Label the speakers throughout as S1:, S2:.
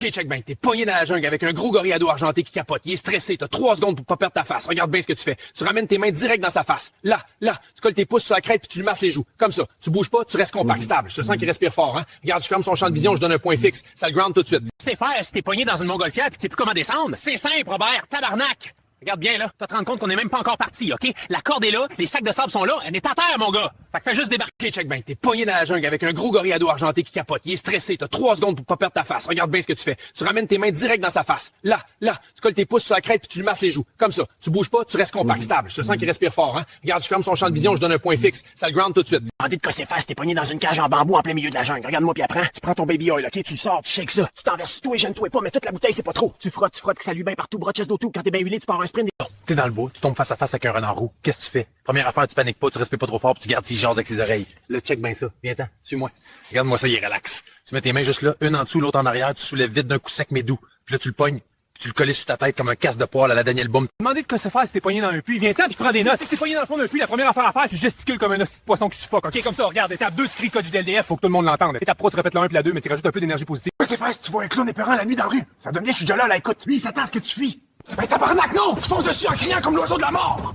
S1: Ok, check ben, t'es pogné dans la jungle avec un gros gorille à dos argenté qui capote. Il est stressé, t'as 3 secondes pour pas perdre ta face. Regarde bien ce que tu fais. Tu ramènes tes mains direct dans sa face. Là, tu colles tes pouces sur la crête puis tu lui masses les joues. Comme ça. Tu bouges pas, tu restes compact, stable. Je sens qu'il respire fort, hein. Regarde, je ferme son champ de vision, je donne un point fixe. Ça le ground tout de suite.
S2: C'est faire si t'es pogné dans une montgolfière pis tu sais plus comment descendre. C'est simple, Robert, tabarnak! Regarde bien, là. T'as te rendre compte qu'on est même pas encore parti, OK? La corde est là, les sacs de sable sont là, elle est à terre, mon gars! Fait que fais juste débarquer.
S1: Ok, check ben, t'es pogné dans la jungle avec un gros gorille à dos argenté qui capote. Il est stressé, t'as 3 secondes pour pas perdre ta face. Regarde bien ce que tu fais. Tu ramènes tes mains direct dans sa face. Là, tu colles tes pouces sur la crête puis tu lui masses les joues. Comme ça. Tu bouges pas, tu restes compact, stable. Je sens qu'il respire fort, hein. Regarde, je ferme son champ de vision, je donne un point fixe. Ça le ground tout de suite.
S2: Demandez de casser face, t'es pogné dans une cage en bambou en plein milieu de la jungle. Regarde-moi puis après, tu prends ton baby oil, OK? Tu le sors, tu shakes ça. Tu t'en verses tout et gêne-toi pas, mais toute la bouteille, c'est pas trop. Tu frottes que ça lui bien partout, bras chest d'auto. Quand t'es bien huilé, tu pars un sprint.
S3: T'es dans le bois, tu tombes face à face avec un renard roux. Qu'est-ce que tu fais? Première affaire, tu paniques pas, tu respires pas trop fort, puis tu gardes tes jases avec ses oreilles. Là, check bien ça. Viens-t'en, suis-moi. Regarde-moi ça, il est relax. Tu mets tes mains juste là, une en dessous, l'autre en arrière, tu soulèves vite d'un coup sec mais doux. Puis là, tu le pognes, puis tu le colles sur ta tête comme un casse de poêle à la Daniel Boom.
S4: Demandez de quoi se faire si t'es pogné dans un puits. Viens-t'en puis prends des notes. Si t'es pogné dans le fond d'un puits, la première affaire à faire, c'est gesticuler comme un petit poisson qui suffoque. OK, comme ça, regarde. Étape 2, tu cries code du DLDF, faut que tout le monde l'entende. Étape 3, tu répètes la 1 puis la 2, mais tu rajoutes un peu d'énergie positive.
S5: C'est faire si tu vois un clown épeurant la nuit dans la rue. Ça donne bien, je suis déjà là, écoute. Lui, il s'attend à ce que tu fuis. Ben tabarnak, non! Tu fonces dessus en criant comme l'oiseau de la mort!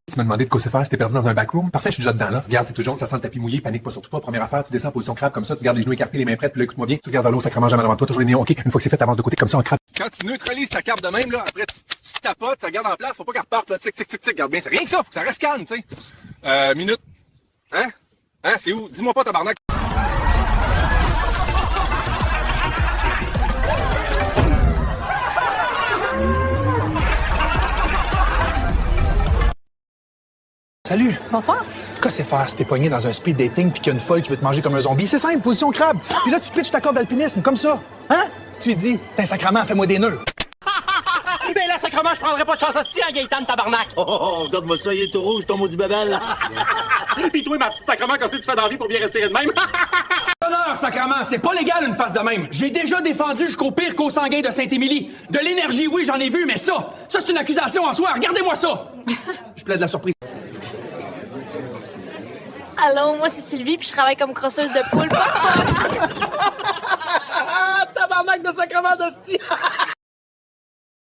S4: Tu m'as demandé de quoi se faire si t'es perdu dans un backroom. Parfait, je suis déjà dedans là. Regarde, c'est tout jaune, ça sent le tapis mouillé, panique pas surtout pas. Première affaire, tu descends en position crabe comme ça, tu gardes les genoux écartés, les mains prêtes, puis là, écoute-moi bien. Tu regardes dans l'eau, sacrément jamais devant toi, toujours les néons. OK, une fois que c'est fait, t'avances de côté comme ça en crabe.
S3: Quand tu neutralises ta carte de même, là, après, tu tapotes, tu regardes en place, faut pas qu'elle reparte, là, tic, tic, tic, tic, regarde bien, c'est rien que ça, faut que ça reste calme, tu sais. Minute. Hein? Hein, c'est où? Dis-moi pas, tabarnak.
S5: Salut!
S6: Bonsoir.
S5: Qu'est-ce que c'est faire si t'es pogné dans un speed dating pis qu'il y a une folle qui veut te manger comme un zombie? C'est simple, position crabe. Puis là, tu pitches ta corde d'alpinisme, comme ça. Hein? Tu lui dis, t'es un sacrement, fais-moi des nœuds.
S2: Ben là, sacrement, je prendrais pas de chance à ce en Gaëtan, tabarnak!
S7: Oh, regarde-moi ça, il est tout rouge, ton maudit bébel.
S4: Pis toi, ma petite sacrement, qu'est-ce que tu fais dans la vie pour bien respirer de même?
S5: Honneur, sacrement, c'est pas légal une face de même. J'ai déjà défendu jusqu'au pire consanguin de Saint-Émilie. De l'énergie, oui, j'en ai vu, mais ça c'est une accusation en soi. Regardez-moi ça. Je plaide la surprise.
S6: Allô, moi c'est Sylvie, puis je travaille comme crosseuse de poule.
S5: Tabarnak de sacrement d'hostie.